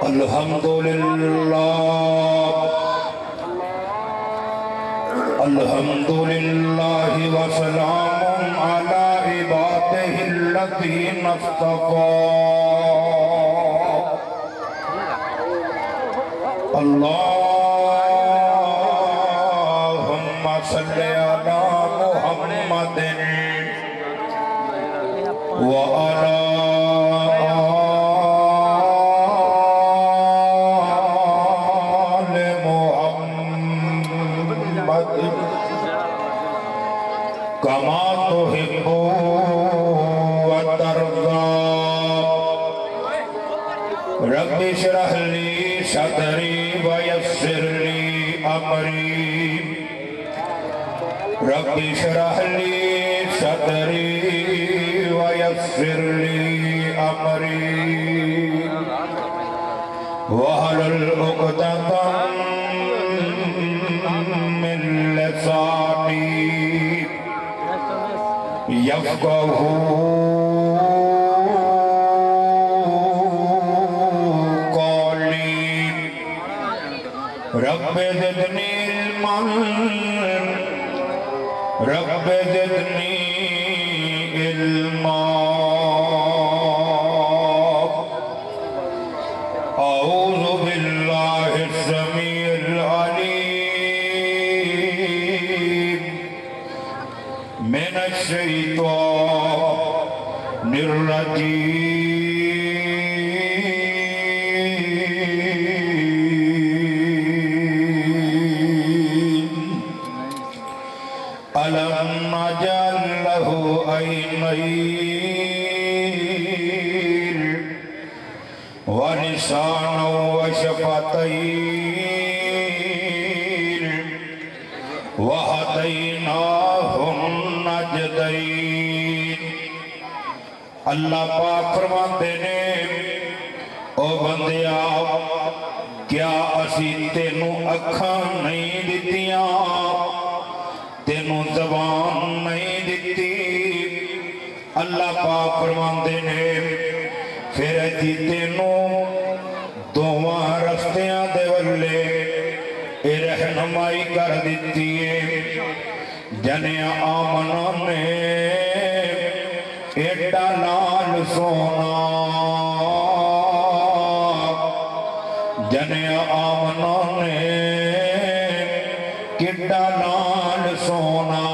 الحمدللہ وسلام علی عبادہ الذین اصطفیٰ اللہم صلی علی محمد وعلی کما تحب وترضى رب اشرح لي صدري ويسر لي امري رب اشرح لي صدري ويسر لي امري واحلل عقدة من لساني يفقه قولي رب زدني علما رب زدني علما أعوذ بالله السميع العليم من الشيطان الرجيم ألم نجعل له عينين ولسانا وشفتين وهديناه النجدين اللہ پاک فرماتے نے او بندیا کیا اسی تینوں اکھاں نہیں دتیاں تینوں زبان نہیں دتی اللہ پاک فرماتے نے پھر اتی تینوں دوواں رستیاں دے ولے رہنمائی کر دیتی ہے جنیا آمنا نے ایڈا لال سونا جنیا آمنا نے کڈا لال سونا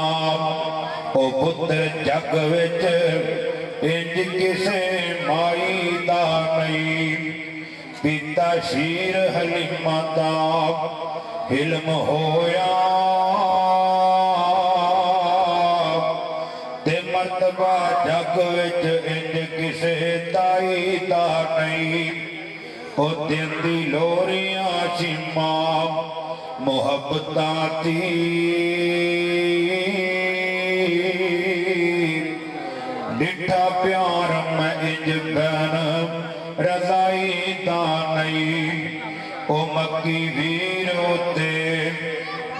او پتر جگ وچ انج کسے مائی دا نہیں پیتا شیر حلیمہ دا علم ہویا تے مرتبہ جگ وچ انج کسے تائی دا نہیں او دن دی لوریاں چیماں محبتاں تھی ڈٹھا پیار میں انج بین رضائی دا نہیں او مکی ویر ہوتے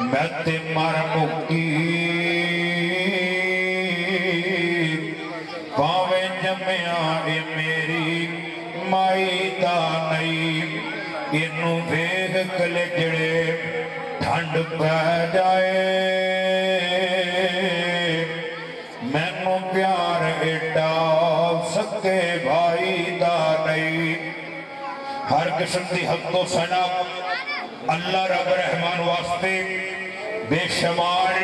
میں تے مر مکی پاویں جمعیاں اے میری مائی دا نہیں انہوں ویگ کلے جڑے ٹھنڈ پہ جائے مینوں پیار ایڈا سکے بھائی دا نہیں ہر قسم دی حق و ثنا اللہ رب رحمان واسطے بے شمار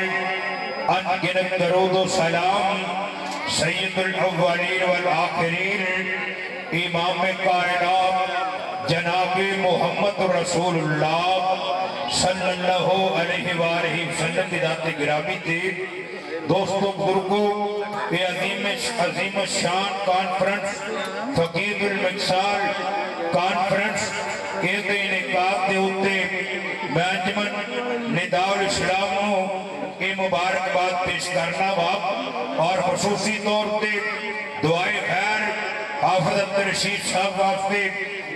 انگنت درود و سلام سید الاولین والآخرین امام کائنات جناب محمد رسول اللہ صلی اللہ علیہ وآلہ وسلم کی ذات گرامی تھی دوستوں بزرگوں یہ عظیم شان کانفرنس فقید المکسال کانفرنس کے دے انعقاد دے ہوتے میں انجمن نداء الاسلام کے مبارک بات پیش کرنا باپ اور خصوصی طور پہ دعائے خیر حافظ عبدالرشید صاحب واسطے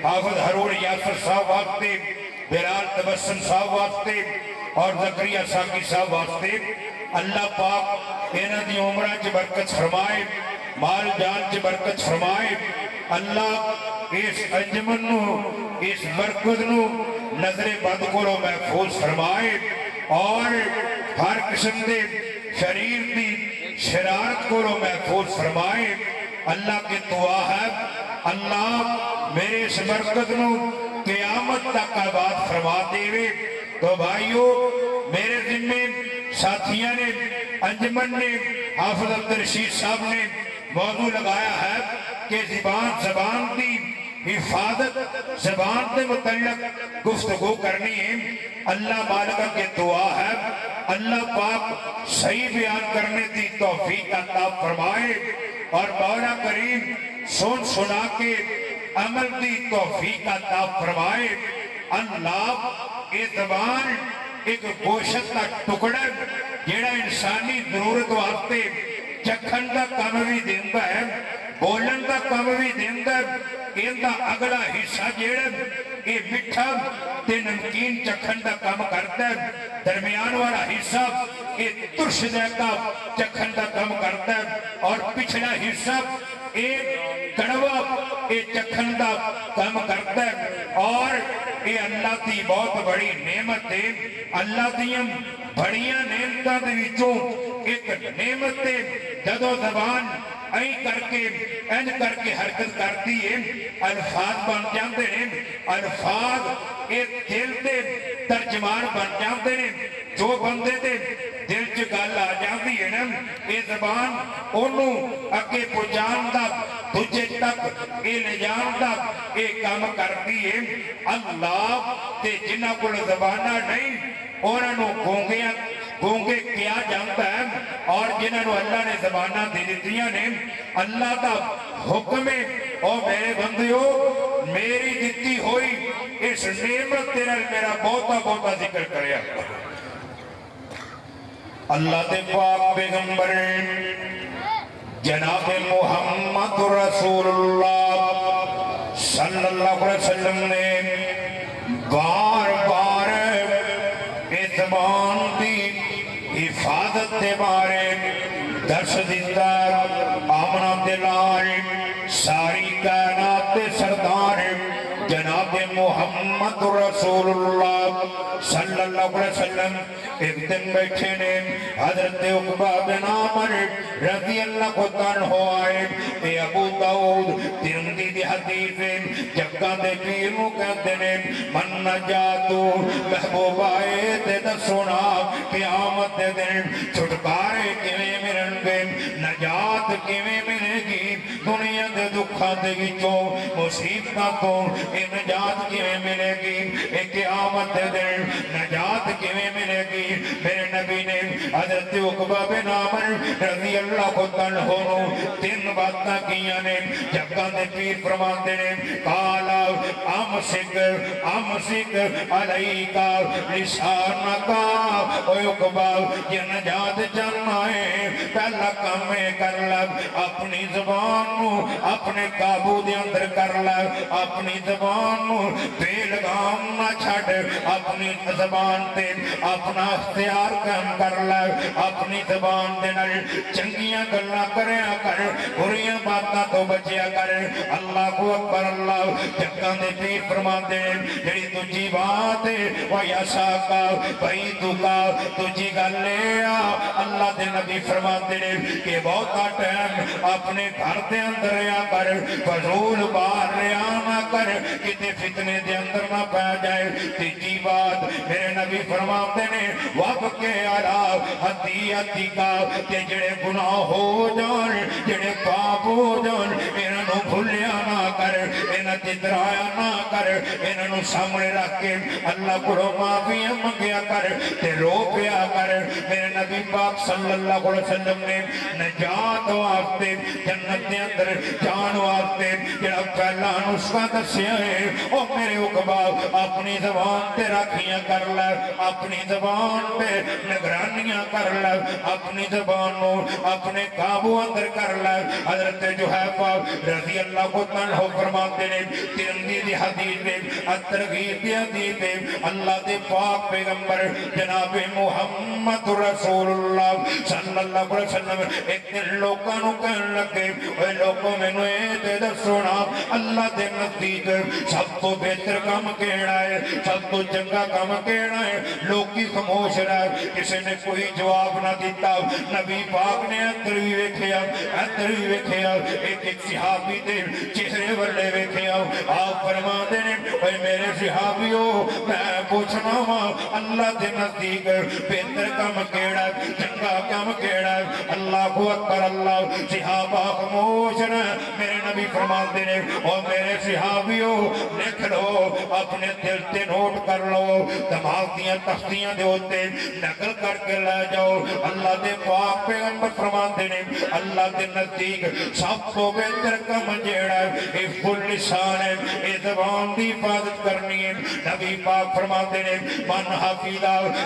حافظ حرور یاسر صاحب واسطے بلال تبسم صاحب واسطے اور زکریہ ساکی صاحب واسطے اللہ پاک انہاں دی عمرہ چ برکت فرمائے مال جان چ برکت فرمائے اللہ اس انجمن نو اس مرکز نو نظر بد کو محفوظ فرمائے اور ہر قسم دے شریر دی شرارت کو محفوظ فرمائے۔ اللہ کی دعا ہے اللہ میرے اس مرکز نو قیامت تک آباد فرما دے۔ تو بھائیو میرے ذمے ساتھیاں نے انجمن نے حافظ عبدالرشید صاحب نے موضوع لگایا ہے کہ زبان دی حفاظت، زبان سے متعلق گفتگو کرنی ہے۔ اللہ مالکہ کی دعا ہے اللہ پاک صحیح بیان کرنے دی توفیق عطا فرمائے اور مولا کریم سن سنا کے عمل دی توفیق عطا فرمائے۔ اللہ یہ زبان ایک گوشت کا ٹکڑا جیڑا انسانی ضرورت واسطے چکھن کا کم بھی دیندہ ہے، بولن کا کم بھی دیندہ ہے۔ ان دا اگلا حصہ جیڑا یہ مٹھا تے نمکین چکھن دا کم کرتا ہے، درمیان والا حصہ یہ ترش دے کا چکھن دا کم کرتا ہے اور پچھلا حصہ ایک کڑوا یہ چکھن دا کم کرتا ہے۔ اور یہ اللہ دی بہت بڑی نعمت ہے۔ اللہ دیم بڑیاں نعمتاں دے وچوں ایک نعمت ہے جدو زبان این کر کے حرکت کرتی ہے الفاظ بن جاندے ہیں، الفاظ ایک دل دے ترجمان بن جاندے ہیں۔ جو بندے دے دل چ گل آ جاندی ہے نا یہ زبان انہوں اگے پہنچان دا دوجے تک یہ لے جان دا یہ کام کرتی ہے۔ اللہ تے جنہاں کول زبانہ نہیں انہوں گونگے کیا جانتا ہے اور جنہوں اللہ نے زبانہ دے دیتیاں نے اللہ دا حکم ہے او میرے بندیو میری دیتی ہوئی اس نعمت تیرا میرا بہتا ذکر کریا۔ اللہ دے پاک پیغمبر جناب محمد رسول اللہ صلی اللہ علیہ وسلم نے بار بار اس زبان دی حفاظت دے بارے درس دیتا۔ آمنہ دلال ساری کائنات سردار جناب محمد رسول اللہ صلی اللہ علیہ وسلم ایک دن بیٹھے نے حضرت عقبہ بن عامر رضی اللہ عنہ آئے۔ اے ابو داؤد ترمذی دی حدیث ہے جگہ دے پیر نو کہتے نے من نجاتو محبوب آئے تے دسونا قیامت دے دن چھٹکارے کیویں ملن گے، نجات کیویں ملے گی دنیا دے دکھاں دے وچوں مصیبتاں تو اے نجات کیویں ملے گی، اے قیامت دے دن نجات کیویں ملے گی۔ میرے نبی نے حضرت عقبہ بن عامر رضی اللہ عنہ تین باتاں کیاں نے جگہ دے پیر فرماتے نے قالا امسک علیکا لسانکا۔ اے عقبہ یہ نجات جاننا ہے پہلا کام کر لگ اپنی زبان نو اپنے قابو دے اندر کر لگ، اپنی زبان نو بے لگام نہ چھڑ، اپنی زبان تے اپنا اختیار کام کر لگ، اپنی زبان دے نال چنگیاں گلاں کریا کر، بریاں باتاں تو بچیا کر۔ اللہ کو اکبر اللہ جگہ دے پیر فرماتے ہیں جڑی تجھی بات ہے وَيَسَاكَ بَيْتُكَ تجھی گل لے آ۔ اللہ دے نبی فرماتے ہیں کہ بہتا ٹائم اپنے گھر دے اندر رہا کر، فضول باہر رہا نہ کر کتے فتنے دے اندر نہ پہ جائے۔ تیجی بات میرے نبی فرماتے ہیں وَقْ کے عَلَىٰ حَدِّيَتِكَ تے جڑے گناہ ہو جان جڑے پاپ ہو جان انہوں بھولیا نہ کر، انہوں تدرایا نہ کر، انہوں سامنے رکھ کے اللہ کو معافیاں منگیا کر تے رو پیا کر۔ میرے نبی پاک صلی اللہ علیہ وسلم نے نجات واسطے جنت دے اندر جان واسطے جڑا پہلا نسخہ دسیا ہے او میرے عقبہ اپنی زبان تے راکھیاں کر لے، اپنی زبان تے نگرانیاں کر لے، اپنی زبان نو اپنے قابو اندر کر لے۔ حضرت جحیفہ رضی اللہ عنہ فرماتے ہیں ترمذی دی حدیث میں الترغیب دی حدیث میں اللہ دے پاک پیغمبر جناب محمد رسول اللہ صلی اللہ علیہ وسلم ایک دن لوگوں نو کہن لگے اے لوگوں مینوں اے تے دسونا اللہ دے نزدیک سب تو بہتر کام کیڑا ہے سب تو چنگا کام کیڑا ہے لوکی خاموش رہے کسی نے کوئی جواب نہ دیتا نبی پاک نے ادھر بھی ویکھیا ایک صحابی دے چہرے والے ویکھیا آپ فرما دے اے میرے صحابیو میں پوچھنا وا اللہ دے نزدیک بہتر کام کیڑا ہے چنگا کام کیڑا ہے اللہ اکبر اللہ صحابہ خاموش رہے میرے نبی فرما دے اور میرے صحابیو لکھ لو اپنے دل تے نوٹ کر لو دماغ دیاں تختیاں دے ہوتے نقل کر کے لے جاؤ اللہ دے پاک پیغمبر فرماتے ہیں اللہ دے نزدیک سب تو بہتر کام جیڑا ہے حفظ اللسان ہے اے زبان دی حفاظت کرنی ہے نبی پاک فرماتے ہیں من حفظ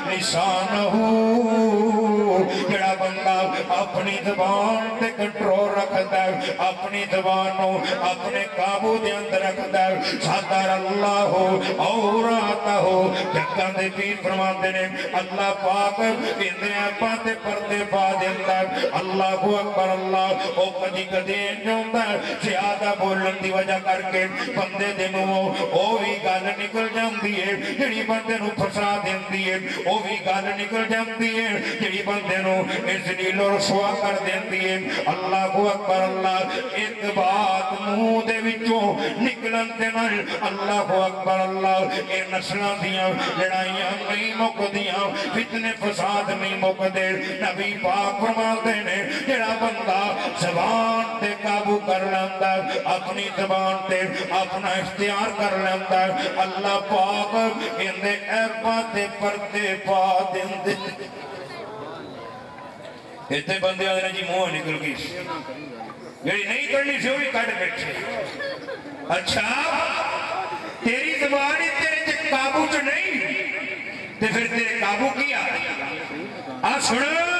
لسانہ جڑا بندہ اپنی زبان تے کنٹرول رکھتا ہے اپنی زبان نو اپنے قابو دے اندر رکھتا ہے ساتر اللہ ہو اور آتا ہو جگہ دے پیر فرماتے ہیں اللہ پاک اندے پاتے پردے پا دیتا ہے اللہ اکبر اللہ او کدی کدی جوندا ہے زیادہ بولن دی وجہ کر کے بندے دے منہوں او بھی گل نکل جاندی ہے جڑی بندے نو پھسا دیندی ہے او بھی گل نکل جاندی ہے جڑی بندے نو ذلیل و رسوا کر دیندی ہے اللہ اکبر اللہ ایک بات منہ دے وچوں نکلن دے نال اللہ اکبر اللہ اے نسلاں دیاں لڑائیاں نہیں مکدیاں فتنے فساد نہیں مکدے نبی پاک فرماتے ہیں جڑا بندہ زبان تے قابو کر لیندا اپنی زبان تے اپنا اختیار کر لیندا اللہ پاک اندے عیباں تے پردے پا دیندے اتنے بندے آدھے جی منہ نکل گئی جڑی نہیں کرنی سی وہ بھی کٹ بیٹھے اچھا تیری زبان ہی تیرے قابو چ نہیں تے پھر تیرے قابو کیا آ سنو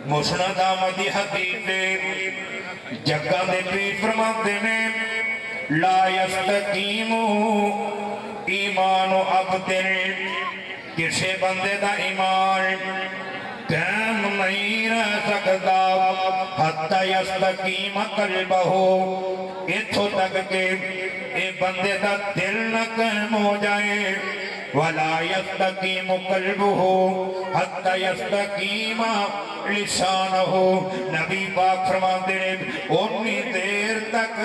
مسند احمد دی حدیث دے جگہ دے پیر فرماتے ہیں لا یستقیم ایمان عبد کسی بندے دا ایمان قائم نہیں رہ سکتا حتی یستقیم قلبہ اتھو تک کہ اے بندے دا دل نہ قائم ہو جائے وَلَا يَسْتَقِيمُ قَلْبُهُ حَتَّى يَسْتَقِيمَ لِسَانُهُ نبی پاک فرماتے ہیں اونی دیر تک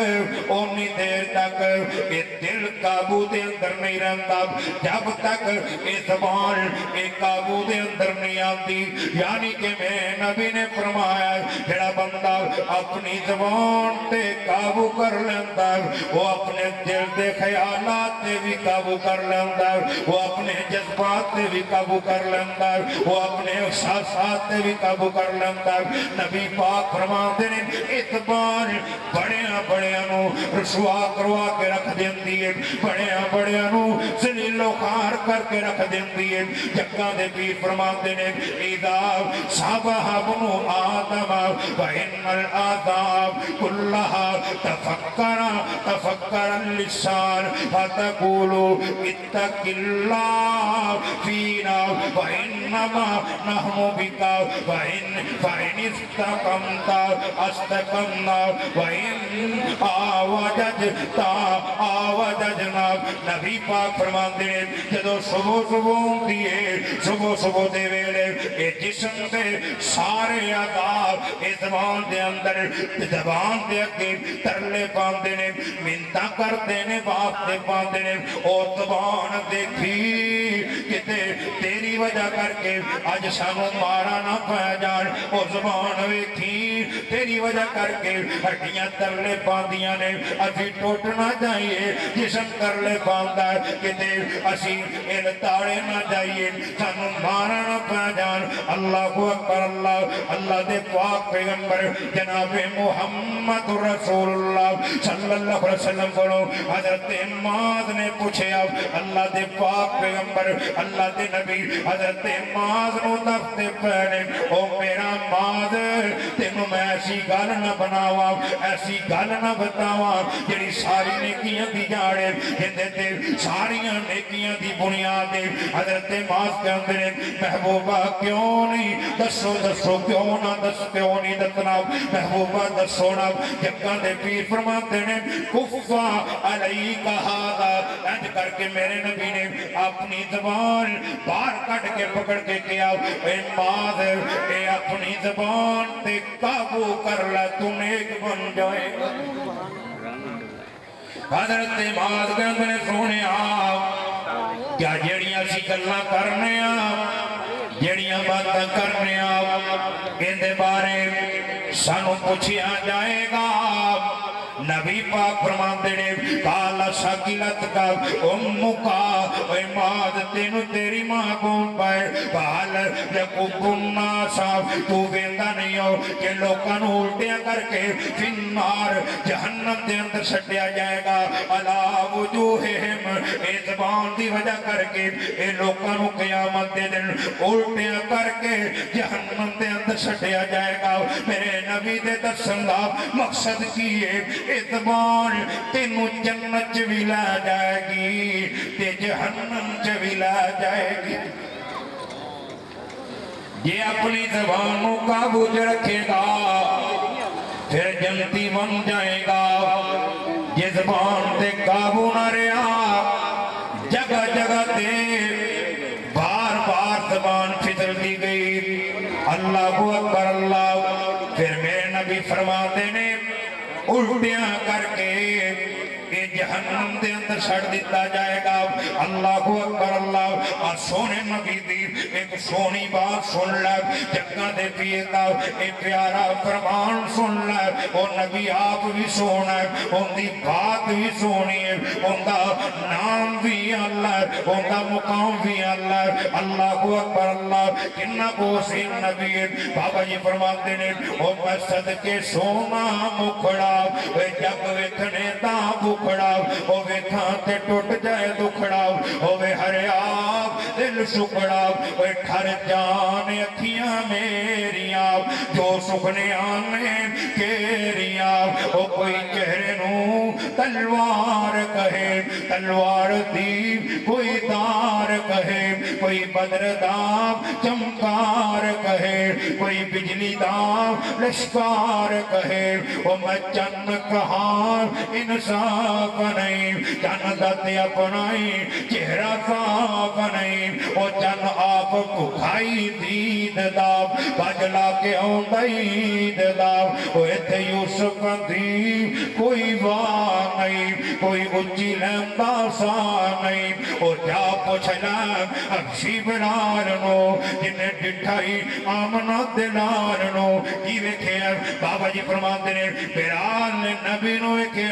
یہ دل قابو دے اندر نہیں رہتا جب تک یہ زبان ایک قابو دے اندر نہیں آتی یعنی کہ میں نبی نے فرمایا جڑا بندہ اپنی زبان تے قابو کر لیندہ وہ اپنے دل دے خیالات تے بھی قابو کر لیندہ وہ اپنے جذبات تے بھی قابو کر لیندہ وہ اپنے احساسات تے بھی قابو کر لیندہ نبی پاک فرماتے ہیں اتبار بڑیاں نو رسوا کروا کے رکھ دیندی ہے بڑیاں نو ذلیل و خوار کر کے رکھ دیندی ہے جگہ دے پیر فرماتے ہیں اذا صابہ بنو آدم وإن الآداب كلها تفکر اللسان فتقولوا اتق اللہ فینا وإنما نحن بك فإن استقمت استقمنا وإن آوججنا نبی پاک فرماتے ہیں جدو صبح دے ویلے اے جسم دے سارے عذاب اے زبان دے اندر زبان دے اگے ترلے پاندے نے منتا کرتے نے واسطے پاندے نے او زبان دیکھی کہ تیری وجہ کر کے اج سانو مارا نہ پہ جان او زبان ویکھی تیری وجہ کر کے ہڈیاں ترلے پاندیاں نے اسی ٹوٹ نہ جائیے جسم ترلے پاندا کہ اسی ان تاڑے نہ جائیے سانو مارا نہ پہ جان اللہ اکبر اللہ دے پاک پیغمبر جناب محمد رسول اللہ صلی اللہ علیہ وسلم کو حضرت معاذ نے پوچھے اللہ دے پاک پیغمبر اللہ دے نبی حضرت معاذ نو دفتے پہنے او میرا معاذ تینوں میں میں ایسی گل نہ بناوا ایسی گل نہ بتاوا جڑی ساری نیکیاں دی جاڑے جندے تے ساریاں نیکیاں دی بنیاد حضرت معاذ کہندے نے محبوبہ کیوں نہیں دسو دسو کیوں نہ دس کیوں نہیں دسنا محبوبہ دسو نا جگہ دے پیر فرماتے نے کفا علیک ھذا انج کر کے میرے نبی نے اپنی زبان باہر کٹ کے پکڑ کے کیا اے معاذ اے اپنی زبان تے قابو کر لے تو نیک بن جائے گا حضرت معاذ کہندے نے سونیا کیا جیڑیاں سی گلاں کرنے جیڑیاں باتاں کرنے اندے بارے سانو پوچھیا جائے گا نبی پاک فرماندے نے قال شکلت کا امکا اے ماد تینو تیری ماں کون پائے قال یقوب الناس تو ویندا نہیں ہو کہ لوکاں نو الٹیاں کر کے فنار جہنم دے اندر چھڈیا جائے گا الا وجوہہم اے زبان دی وجہ کر کے اے لوکاں نو قیامت دے دن الٹیاں کر کے جہنم دے اندر چھڈیا جائے گا میرے نبی دے دسن دا مقصد کی ہے اتبان تینو جنت بھی لا جائے گی تے جہنم بھی لا جائے گی یہ اپنی زبانوں قابو رکھے گا پھر جنتی بن جائے گا یہ زبان تے قابو نہ رہا جگہ جگہ تے بار بار زبان پھسل دی گئی اللہ اکبر اللہ پھر میرے نبی فرماتے نے الٹیاں کر کے یہ جہنم دے اندر چھڑ دیتا جائے گا اللہ اکبر اللہ اور سونے نبی دی ایک سونی بات سن لے جگہ دے پیتا ایک پیارا فرمان سن لے وہ نبی آپ بھی سونا ہے ان دی بات بھی سونی ہے ان دا نام بھی اللہ ہے ان دا مقام بھی اللہ ہے اللہ اکبر اللہ کنہ کو سی نبی ہے بابا جی فرماتے نے وہ میں صدقے سونا مکھڑا وہ جگ ویکھنے دا بکھڑا وہ ویکھاں تے ٹوٹ جائے دکھڑا وہ ہریاب دل سکڑا وہ ٹھر جان اکھیاں میریاں جو سکھنے آنے کیریاں وہ کوئی چہرے نو تلوار کہے تلوار دی کوئی تار کہے کوئی بدر دام چمکار کہے کوئی بجلی دام لشکار کہے وہ میں چند کہاں انصاف نہیں چند دتے اپنائی چہرہ صاف نہیں وہ چند آپ کو کھائی دید داب بجلا کے دید داب وہ ایتھے یوسف دی کوئی واہ نہیں کوئی اچھی لمبا سا نہیں وہ جا پوچھلام اکشی بلارنو جنہیں ڈٹھائی آمنہ دلارنو یہ ویکھے بابا جی فرماتے نے بلال نے نبی نو ویکھے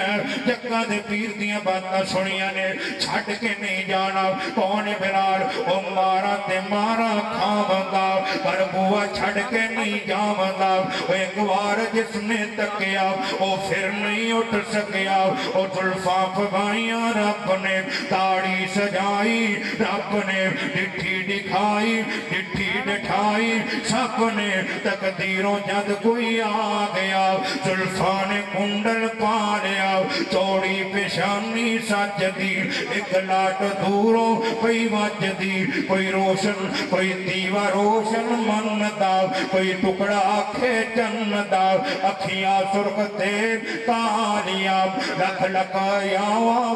جگہ دے پیر دیاں باتاں سنیاں نے چھٹ کے نہیں جانا کون بلال او مارا تے مارا کھا بندہ پر بوا چھٹ کے نہیں جا بندہ ایک بار جس نے تکیا او پھر نہیں اٹھ سکیا او زلفاں پھبائیاں رب نے داڑھی سجائی رب نے ڈٹھی دکھائی ڈٹھی ڈٹھائی سب نے تقدیروں جد کوئی آ گیا زلفاں نے کنڈل پا لیا چوڑی پیشانی سچ دی ایک لاٹ دوروں کوئی وج دی کوئی روشن کوئی دیوا روشن من دا کوئی ٹکڑا آکھے جن دا اکھیاں سرخ تے کالیاں لکھ لکایاں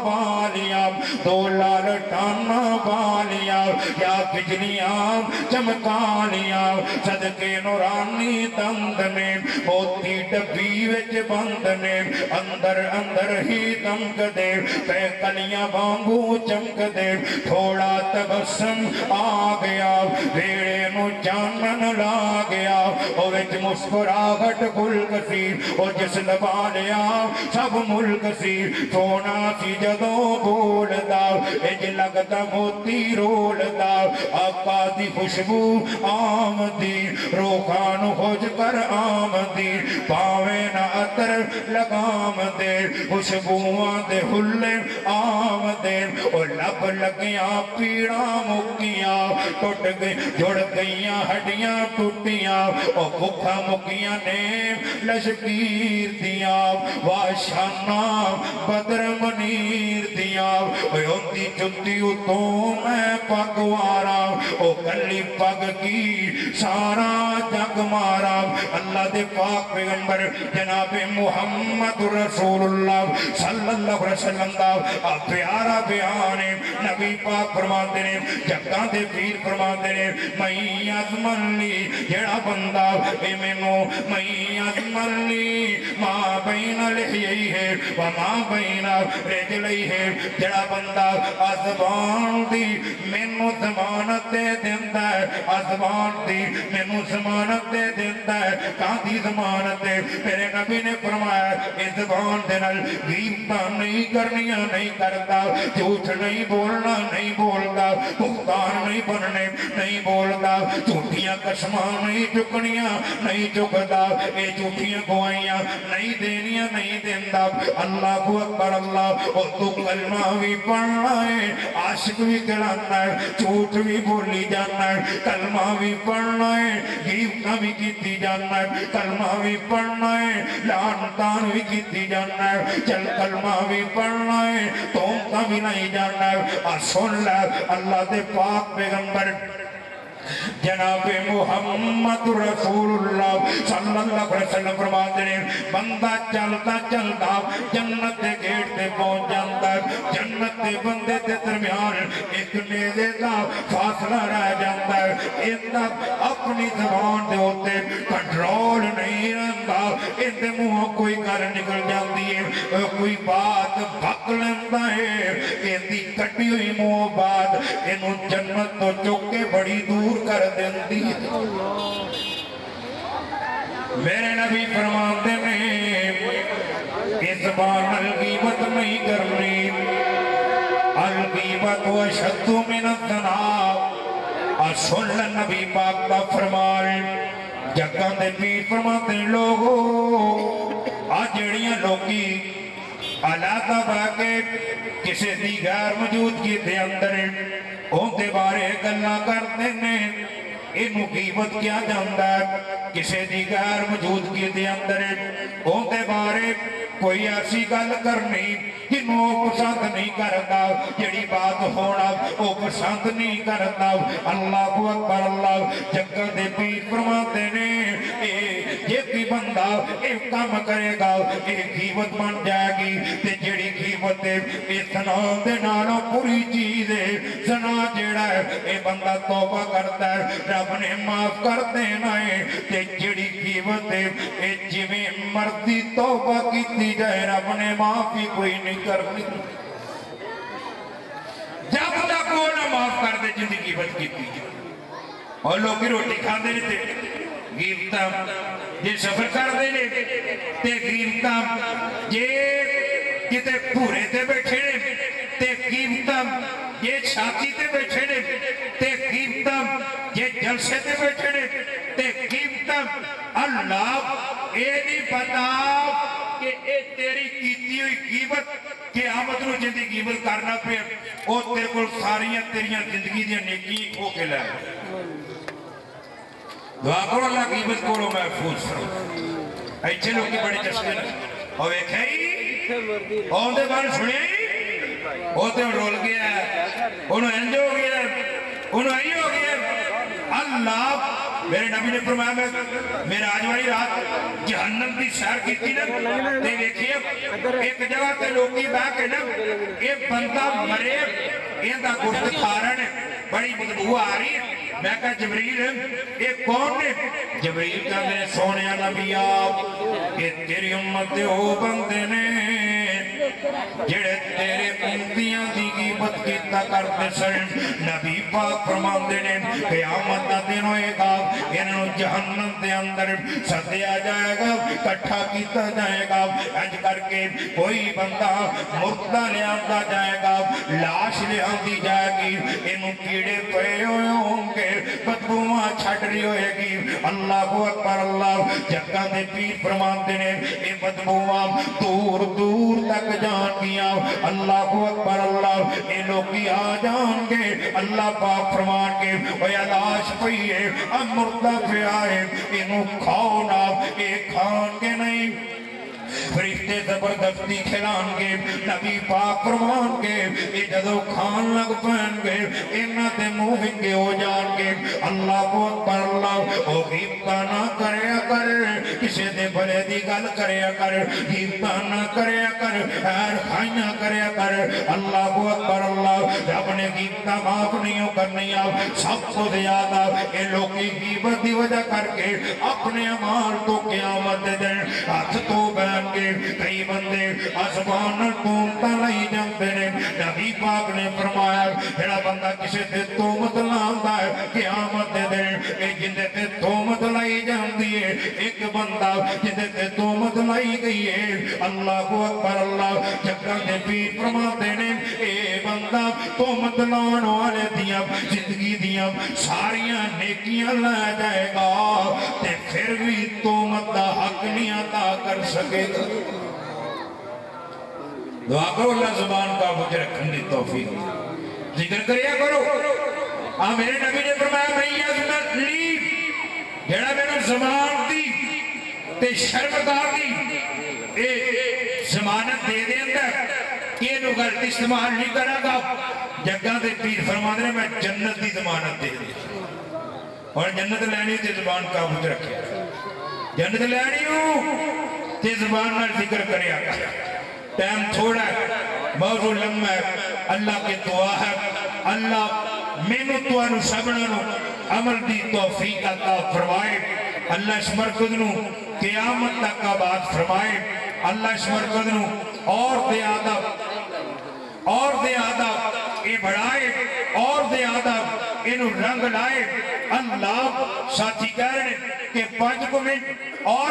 والیاں دو لال ٹانا والیاں یا بجلیاں چمکالیاں صدقے نورانی دند نے موتی ڈبی وچ بند نے اندر اندر ہی دمک دے تے کلیاں وانگو چمک دے تھوڑا تبسم آ گیا ویڑے نو چانن لا گیا او وچ مسکراہٹ گل کسی او جس لبا لیا سب ملک سی سونے سونا سی جدوں بولدا اج لگدا موتی رولدا آقا دی خوشبو آمدی روحان خوج کر آمدی پاویں نہ عطر لگام دے خوشبوواں دے حلے آمدے او لب لگیاں پیڑاں مکیاں ٹوٹ گئی جڑ گئیاں ہڈیاں ٹوٹیاں او بھکھا مکیاں نے لشکیر دیاں واشانا بدر منیر دیاں ہوندی جُتی اتوں میں پگوارا او کلی پگ کی سارا جگ مارا اللہ دے پاک پیغمبر جناب محمد رسول اللہ صلی اللہ علیہ وسلم دا پیارا بیان نبی پاک فرماندے نے جگاں دے پیر فرماندے نے میں ازمن لی جڑا بندہ اے مینوں میں ازمن لی ما بین لحیہ وما بین رجلیہ جڑا بندہ ازبان دی مینوں ضمانت دے دیندا ہے ازبان دی مینوں ضمانت دے دیندا ہے کاندی ضمانت دے میرے نبی نے فرمایا اس زبان دے نال غیبتاں نہیں کرنیاں نہیں کرتا جھوٹ نہیں بولنا نہیں بولتا بہتان نہیں بننے نہیں بولتا جھوٹیاں قسماں نہیں چکنیاں نہیں چکتا اے جھوٹیاں گوائیاں نہیں دینیاں نہیں دیندا اللہ اکبر اللہ اور تو کلمہ بھی پڑھنا ہے عاشق بھی کرانا ہے جھوٹ بھی بولی جانا ہے کلمہ بھی پڑھنا ہے غیبتاں بھی کیتی جانا ہے کلمہ بھی پڑھنا ہے لعنتاں بھی کیتی جانا ہے چل کلمہ بھی پڑھنا ہے تومتا بھی نہیں جانا ہے سن لے اللہ دے پاک پیغمبر جناب محمد رسول اللہ صلی اللہ علیہ وسلم فرماتے ہیں بندہ چلتا چلتا جنت دے گیٹ تے پہنچ جاتا ہے جنت دے بندے دے درمیان ایک نیزے دا فاصلہ رہ جاتا ہے اندا اپنی زبان دے ہوتے کنٹرول نہیں رہندا ان دے منہوں کوئی گل نکل جاندی ہے کوئی بات بک لیندا ہے ان دی کٹی ہوئی منہ بات انہوں جنت تو چک کے بڑی دور کر دیندی ہے میرے نبی فرماتے ہیں اس بار الغیبت نہیں کرنی الغیبت اشد من الزنا سن نبی پاک کا فرمان جگہ دے پیر فرماتے ہیں لوگوں آج جڑیاں لوگی علاقہ باقے کسی دی غیر موجودگی دے اندر ان دے بارے گلہ کرتے ہیں انہوں غیبت کیا جاندہ ہے کسی دی غیر موجودگی دے اندر ان دے بارے کوئی ایسی گل کرنی جنہوں پسند نہیں کرتا جڑی بات ہونا وہ پسند نہیں کرتا اللہ اکبر اللہ جگہ دے پیر فرماتے نے یہ بھی بندہ ایک کام کرے گا ایک غیبت بن جائے گی تے جڑی غیبت اس زنا دے نالوں پوری چیز ہے زنا جڑا ہے اے بندہ توبہ کرتا ہے رب نے معاف کر دینا ہے تے جڑی غیبت ہے اے جویں مرضی توبہ کیتی جائے رب نے معاف ہی کوئی نہیں کرنی جب تک وہ نہ معاف کر دے جن کی غیبت کیتی جائے اور لوگ کی روٹی کھا دے رہتے غیبتاں یہ سفر کر دے لے تے غیبتاں یہ کتے پورے تے بیٹھے نے تے غیبتاں یہ چھاتی تے بیٹھے نے تے غیبتاں یہ جلسے تے بیٹھے نے تے غیبتاں اللہ اے نہیں پتا کہ اے تیری کیتی ہوئی غیبت قیامت نو جندی غیبت کرنا پہ او تیرے کل ساریاں تیریاں زندگی دیا نیکی کھو کے لائے دعا کرو اللہ غیبت کو محفوظ کرو ایچھے لوگ کی بڑے چسکے نا اور ایک ہے ہی اور دے بار سنے ہی ہوتے ہیں رول گیا ہے انہوں انجو ہو گیا ہے انہوں ہی ہو گیا ہے اللہ میرے نبی نے فرمایا میرا آج والی رات جہنم کی سیر کی تھی نا تے دیکھئے ایک جگہ تے لوگی بہ کے نا ایک بندہ مرے یہ دا گفت کھارن بڑی بدبو آ رہی ہے میں کہا جبریل ایک کون نے جبریل کا میرے سونے نبی آپ یہ تیری امت دے ہو بندے نے جڑے تیرے امتیاں دی غیبت کیتا کرتے سن نبی پاک فرماندے نے قیامت دا دن ہوئے گا انہوں جہنم دے اندر سدیا جائے گا کٹھا کیتا جائے گا اج کر کے کوئی بندہ مردہ لے آتا جائے گا لاش لے آتی جائے گی انہوں کیڑے پے ہوئے ہوں گے بدبوواں چھٹ رہی ہوئے گی اللہ اکبر اللہ جگہ دے پیر فرماندے نے اے بدبوواں دور دور تک جان گیا اللہ اکبر اللہ اے لوگی آ جان گے اللہ پاک فرمان کے اے لاش پئی ہے اب مردہ پہ آئے انہوں کھاؤ نہ اے کھان کے نہیں فرشتے زبردستی کھلان گے نبی پاک فرمان کے اے جدو کھان لگ پہن گے انہاں تے منہ ونگے ہو جان گے اللہ کو اکبر اللہ او غیبتہ نہ کریا کر کسے دے بھلے دی گل کریا کر غیبتہ نہ کریا کر خیر خائیاں کریا کر اللہ کو اکبر اللہ رب نے غیبتہ معاف نہیں کرنی سب کو زیادہ اے لوگی غیبت دی وجہ کر کے اپنے اعمال تو قیامت دے دن ہاتھ تو بہن گے کئی بندے آسمان تومتا نہیں جانتے نے نبی پاک نے فرمایا جڑا بندہ کسے تے تومت لاندہ ہے قیامت دے دن اے جندے تے تومت لائی جاندی ہے ایک بندہ جندے تے تومت لائی گئی ہے اللہ کو اکبر اللہ جگہ دے پیر فرماتے نے اے بندہ تومت لان والے دیاں زندگی دیاں ساریاں نیکیاں لے جائے گا تے پھر بھی تومت دا حق نہیں عطا کر سکے گا دعا کرو اللہ زبان کا بچ رکھن دی توفیق ذکر کریا کرو میرے نبی نے فرمایا میں عظمت لی جڑا میرے زبان دی تے شرمگار دی اے ضمانت دے دے اندر کہ یہ غلط استعمال نہیں کرا گا جگہ دے پیر فرما دے میں جنت دی ضمانت دے دے اور جنت لینی تے زبان کا بچ رکھیا جنت لینی ہوں تے زبان نال ذکر کریا گا ٹائم تھوڑا ہے موضوع لمبا ہے اللہ کی دعا ہے اللہ میں تو انو سبنا نو عمل دی توفیق عطا فرمائے اللہ اس مرکز نو قیامت تک کا بات فرمائے اللہ اس مرکز نو اور زیادہ اے بڑھائے اور زیادہ انو رنگ لائے اللہ ساتھی کہہ رہے کہ 5 منٹ اور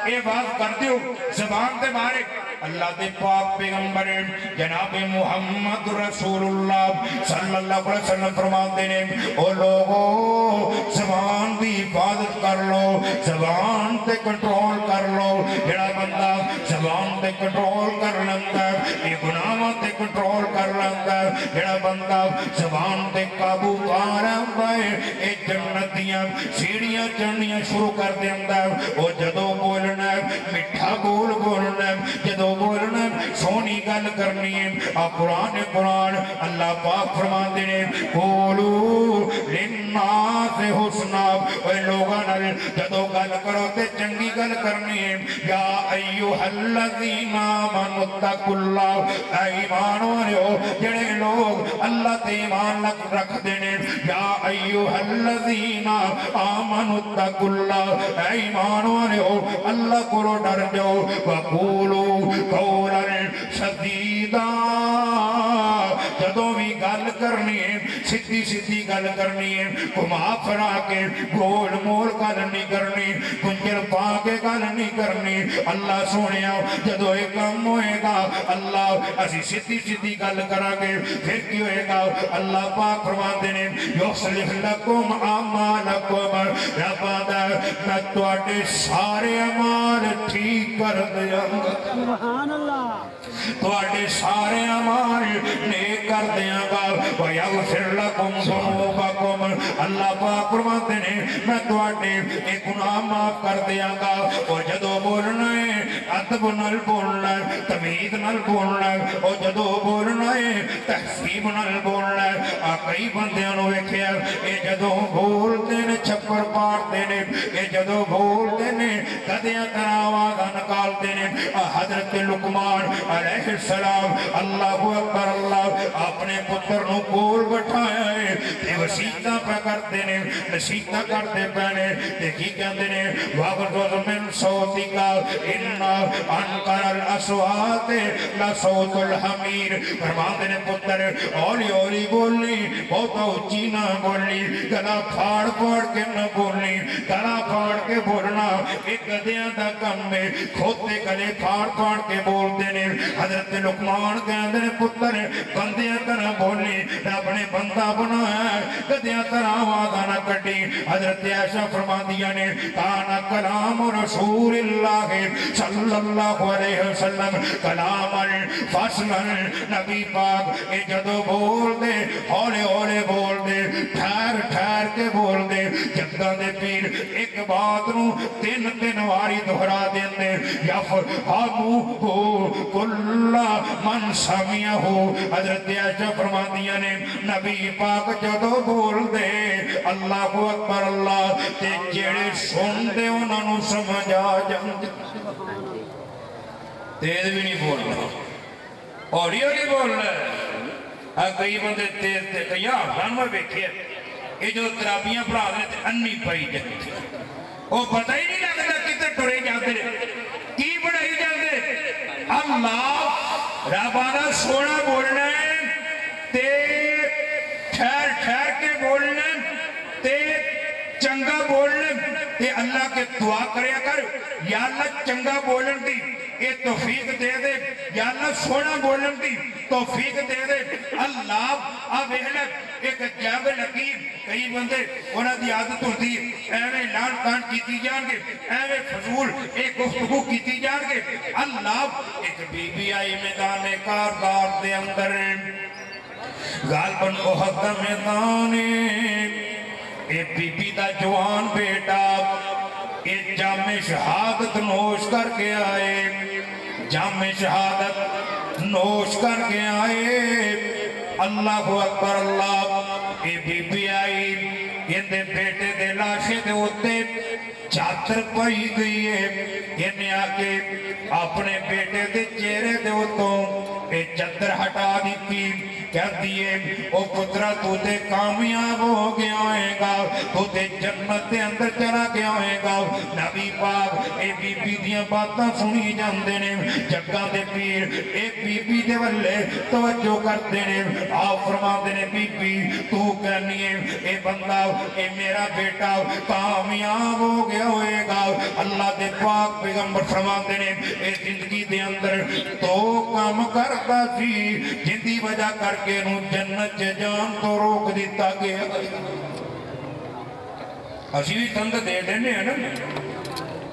اے بات کر دیو زبان دے بارے اللہ دے پاک پیغمبر جناب محمد رسول اللہ صلی اللہ علیہ وسلم فرماتے ہیں او لوگو زبان دی حفاظت کر لو زبان تے کنٹرول کر لو جڑا بندہ زبان تے کنٹرول کر لندا ہے یہ گناہاں تے کنٹرول کر لندا ہے جڑا بندہ زبان تے قابو پا رہندا ہے اے جنت دیاں سیڑھیاں چڑھنیاں شروع کر دیندا ہے او جدوں بولنا ہے میٹھا بول بولنا ہے جدوں بولنا سونی گل کرنی ہے قرآن اللہ پاک فرماتے ہیں قولو للناس حسنا اے لوگاں نال جدوں گل کرو تے چنگی گل کرنی ہے یا ایھا الذین آمنوا اتقوا اللہ اے ایمان والو جڑے لوگ اللہ تے ایمان رکھ دینے یا ایھا الذین آمنوا اتقوا اللہ اے ایمان والو اللہ کو ڈر جاؤ وقولو قولا سدیدا جدوں بھی گل کرنی ہے سیدھی گل کرنی ہے گھما پھرا کے گول مول گل نہیں کرنی گنجر پا کے گل نہیں کرنی اللہ سونیا جدوں یہ کام ہوئے گا اللہ اسی سیدھی گل کرا گے پھر کی ہوئے گا اللہ پاک فرماتے ہیں یصلح لکم اعمالکم رب آدھا میں تواڈے سارے اعمال ٹھیک کر دیاں گا سبحان اللہ تواڈے سارے اعمال نیک کر دیاں گا ویغفر لکم ذنوبکم اللہ پاک فرماتے ہیں میں تواڈے ایک گناہ معاف کر دیاں گا اور جدوں بولنا ہے ادب نال بولنا ہے تمیز نال بولنا ہے اور جدوں بولنا ہے تہذیب نال بولنا ہے کئی بندیاں نو ویکھیا اے جدوں بولدے نے چھپر پاڑدے نے اے جدوں بولدے نے کدیاں طرح آواز نکالدے نے حضرت لقمان علیہ السلام اللہ اکبر اللہ اپنے پتر نو کول بٹھایا ہے تے وسیعتاں پہ کرتے نے نصیحتاں کرتے پینے تے کی کہندے نے واغضض من صوتک ان انکر الاصوات لصوت الحمیر فرماندے نے پتر اولی اولی بولنی بہت اونچی نہ بولنی گلا پھاڑ پھاڑ کے نہ بولنی گلا پھاڑ کے بولنا ایک گدیاں دا کم ہے کھوتے گلے پھاڑ پھاڑ کے بولتے نے حضرت لقمان کہندے نے پتر بندیاں طرح بولنی رب نے بندہ بنایا ہے گدیاں طرح آواز نہ کٹی حضرت عائشہ فرماندیاں نے کانا کلام رسول اللہ صلی اللہ علیہ وسلم کلام فصل نبی پاک اے جدو بول دے ہولے ہولے بول دے ٹھہر ٹھہر کے بول دے جگہ دے پیر ایک بات نو تین تین واری دہرا دین دے یفہمو کل من سمیہو حضرت عائشہ فرماندیاں نے نبی پاک جدو بول دے اللہ اکبر اللہ تے جیڑے سن دے انہوں نے سمجھا جاندے تیز بھی نہیں بولنا اولی اولی بولنا ہے کئی بندے تیز تے کئی آفان میں بیکھے یہ جو ترابیاں پڑھا دے تے انی پائی جاندے وہ پتہ ہی نہیں لگتا کتے ٹرے جاندے کی بڑھائی جاندے اللہ ربانہ سونا بولنا ہے تے ٹھہر ٹھہر کے بولنا تے چنگا بولنا تے اللہ کے دعا کریا کر یا اللہ چنگا بولن دی اے توفیق دے دے یا اللہ سونا بولن دی توفیق دے دے اللہ اب احلت ایک جنگ لگی کئی بندے انہاں دی عادت ہوتی ایویں لان تان کیتی جان گے ایویں فضول ایک گفتگو کیتی جان گے اللہ ایک بی بی آئی میدان کارگار دے اندر غالباً احد دا میدان اے بی بی دا جوان بیٹا اے جام شہادت نوش کر کے آئے جام شہادت نوش کر کے آئے اللہ اکبر اللہ اے بی بی آئی ان دے بیٹے دے لاشے دے ہوتے چادر پائی گئی ہے انہیں آکے اپنے بیٹے دے چہرے دے ہوتوں اے چادر ہٹا دیتی کہتی ہے او پترہ تو تے کامیاب ہو گیا ہوئے گا تو تے جنت دے اندر چلا گیا ہوئے گا نبی پاک اے بی بی دیاں باتاں سنی جاندے نے جگہ دے پیر اے بی بی دے والے توجہ کرتے نے آپ فرما دے نے بی بی تو کہنی ہے اے بندہ اے میرا بیٹا کامیاب ہو گیا ہوئے گا اللہ دے پاک پیغمبر فرما دے نے اے زندگی دے اندر تو کام کرتا سی جن دی وجہ کر کے نو جنت جان تو روک دیتا گیا اسی بھی تند دے دینے ہیں نا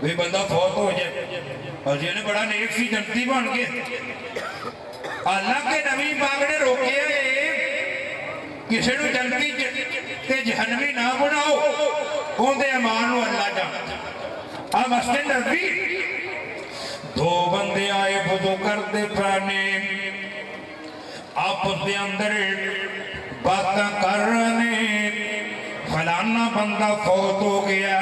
کوئی بندہ فوت ہو جائے اسی نے بڑا نیک سی جنتی بن گئے اللہ کے نبی پاک نے روکے کسی نو جنتی تے جہنمی نہ بناؤ ان دے امانو اللہ جانتا اب مسجد نبی دو بندے آئے بدو کر دے پرانے آپ دے اندر باتاں کرنے فلانا بندہ فوت ہو گیا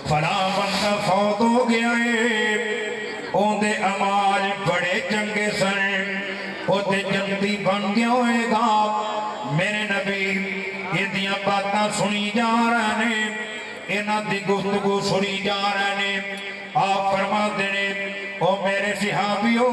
فلانا بندہ فوت ہو گیا ان دے امال بڑے چنگے سن وہ دے جنتی بن گیا ہوئے گا میرے نبی یہ دیاں باتاں سنی جا رہے ہیں انہاں دی گفتگو سنی جا رہے ہیں آپ فرما دینے او میرے صحابیوں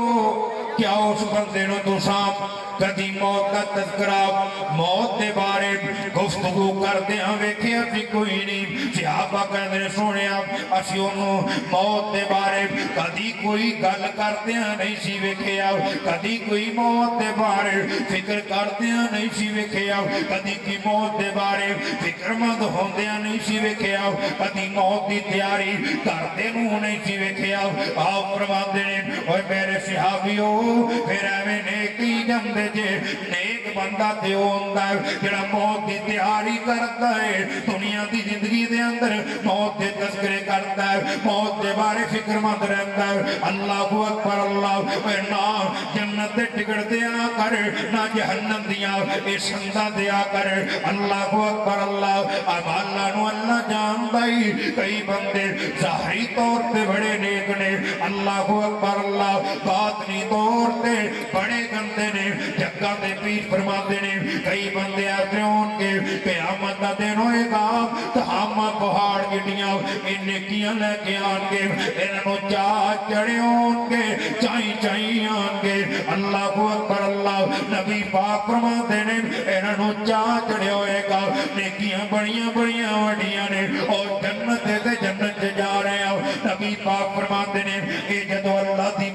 کیا اس بندے نو تو سام کدی موت کا تذکرہ موت دے بارے گفتگو کر دے ہاں ویکھے اسی کوئی نہیں صحابہ کہنے نے سونے آپ اسی انہوں موت دے بارے کدی کوئی گل کر دے ہاں نہیں سی ویکھے آپ کدی کوئی موت دے بارے فکر کر دے ہاں نہیں سی ویکھے آپ کدی کی موت دے بارے فکر مند ہوں دے ہاں نہیں سی ویکھے آپ کدی موت دی تیاری کر دے نو نہیں سی ویکھے آپ فرما دینے اور میرے صحابیوں پھر ایویں نیکی جمدے جے نیک بندہ تے ہوندہ ہے جڑا موت دی تیاری کرتا ہے دنیا دی زندگی دے اندر موت دے تذکرے کرتا ہے موت دے بارے فکر مند رہتا ہے اللہ اکبر اللہ اے نا جنت دے ٹکڑ دیا کر نہ جہنم دیا اے سندہ دیا کر اللہ اکبر اللہ اب اللہ نو اللہ جانتا ہی کئی بندے ظاہری طور پہ بڑے نیک نے اللہ اکبر اللہ باطنی طور طور تے بڑے گندے نے جگہ تے پیر فرماتے نے کئی بندے ایسے ہون کے قیامت دا دن ہوئے گا تو ہم پہاڑ گڈیاں ان نیکیاں لے کے آن کے انہوں چاہ چڑے ہون کے چائی آن کے اللہ اکبر اللہ نبی پاک فرماتے نے انہوں چاہ چڑے ہوئے گا نیکیاں بڑیاں وڈیاں نے اور جنت دے جنت جا رہے ہیں نبی پاک فرماتے نے اے جدو اللہ دی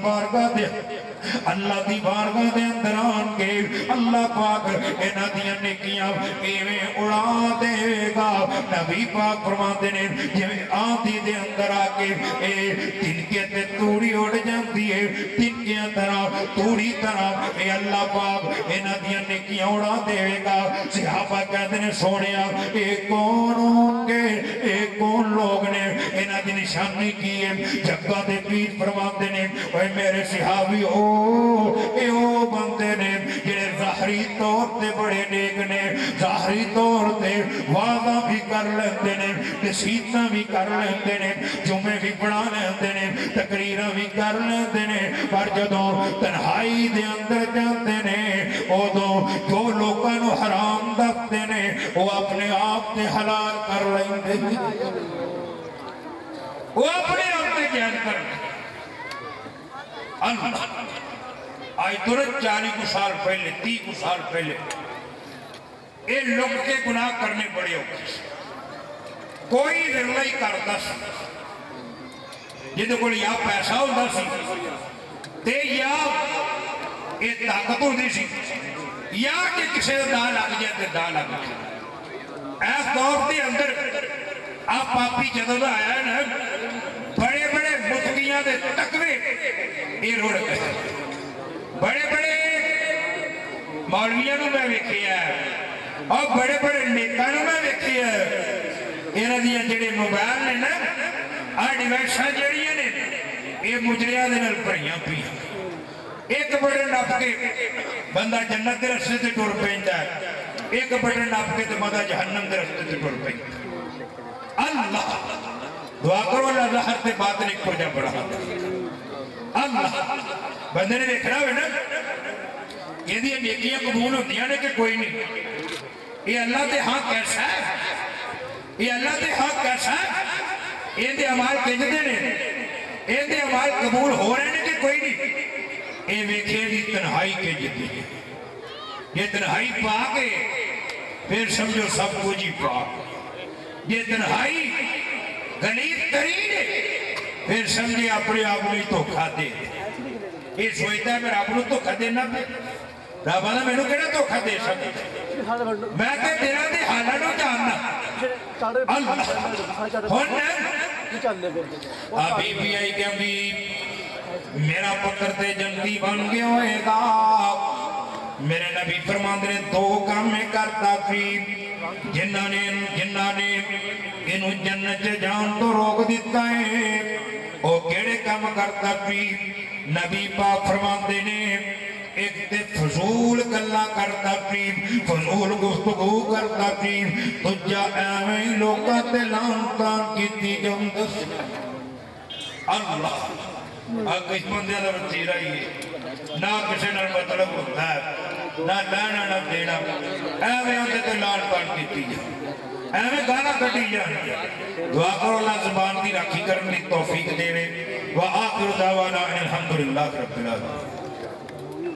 بارگاہ دے اندر آن کے اللہ پاک انہاں دیاں نیکیاں ایویں اڑا دے گا نبی پاک فرماتے نے جویں آندھی دے اندر آ کے اے تنکے تے توڑی اڑ جاندی ہے تنکیاں طرح توڑی طرح اے اللہ پاک انہاں دیاں نیکیاں اڑا دے گا صحابہ کہتے ہیں سونیا اے کون ہوں گے اے کون لوگ نے انہاں دی نشانی کی ہے جگہ دے پیر فرماتے نے اے میرے صحابی اے او بندے نے جنہیں ظاہری طور تے بڑے نیک نے ظاہری طور تے وعدہ بھی کر لیندے نے نصیحتاں بھی کر لیندے نے جمعے بھی پڑھا لیندے نے تقریراں بھی کر لیندے نے پر جدوں تنہائی دے اندر جاندے نے اودوں جو لوکاں نو حرام دستے نے وہ اپنے آپ تے حلال کر لیندے وہ اپنے آپ تے جائز کر لیندے اللہ آج درست 40 سال پہلے 30 سال پہلے یہ لوگ کے گناہ کرنے بڑے ہوتے کوئی رلا ہی کرتا جہاں کو یا پیسہ ہوتا سی یا یہ طاقت ہوتی سی یا کہ کسی کا دا لگ جائے تو دا لگ جائے اس دور کے اندر آپ پاپی جدوں دا آیا ہے نا بڑے بڑے متقیاں دے تقوی یہ روڑ گئے بڑے بڑے مولویاں نو میں ویکھیا اور بڑے بڑے نیکاں نو میں ویکھیا انہاں دیاں جڑے موبائل نے نا آ ڈیوائساں جڑیاں نے یہ مجریاں دے نال بھریاں پیاں ایک بٹن نپ کے بندہ جنت دے رستے تے ٹر پیندا ہے ایک بٹن نپ کے تے بندہ جہنم دے رستے تے ٹر پیندا اللہ دعا کرو اللہ ظاہر تے باطن ایک کو جا بڑھا اللہ بندے نے دیکھنا ہوئے نا یہ دیا نیکیاں قبول ہوندیاں نے کہ کوئی نہیں یہ اللہ دے ہاں کیسا ہے یہ اللہ دے ہاں کیسا ہے یہ دے عمال کہتے نے یہ دے عمال قبول ہو رہے ہیں کہ کوئی نہیں یہ ویکھے دی تنہائی کے جتی ہے یہ تنہائی پا کے پھر سمجھو سب کچھ ہی پا یہ تنہائی غلیظ ترین ہے پھر سمجھے اپنے آپ میں دھوکھا دے یہ سوچتا ہے میں رب نو دھوکھا دینا پہ رب آدھا میں نو کہنا دھوکھا دے سکتا میں تے تیرا دے حالہ نو جاننا اللہ ابھی بھی آئی کہ ابھی میرا پتر تے جنتی بن گیا ہوئے گا میرے نبی فرمان دے 2 کام میں کرتا تھی جنہ نے انہوں جنت جان تو روک دیتا ہے وہ کیڑے کام کرتا تھی نبی پاک فرمان دے نے ایک تے فضول گلا کرتا تھی فضول گفتگو کرتا تھی تجھا ایویں لوکاں تے لانتاں کیتی جاندس اللہ کس بندے دا وسیلہ ہی ہے نہ کسی نال مطلب ہوتا ہے نہ لینا نہ دینا ایویں اندے تے لانتاں کیتی جاندس ایویں گانا کٹی جاندی دعا کرو اللہ زبان دی راکھی کرن دی توفیق دے وآخر دعوانا الحمدللہ رب العالمین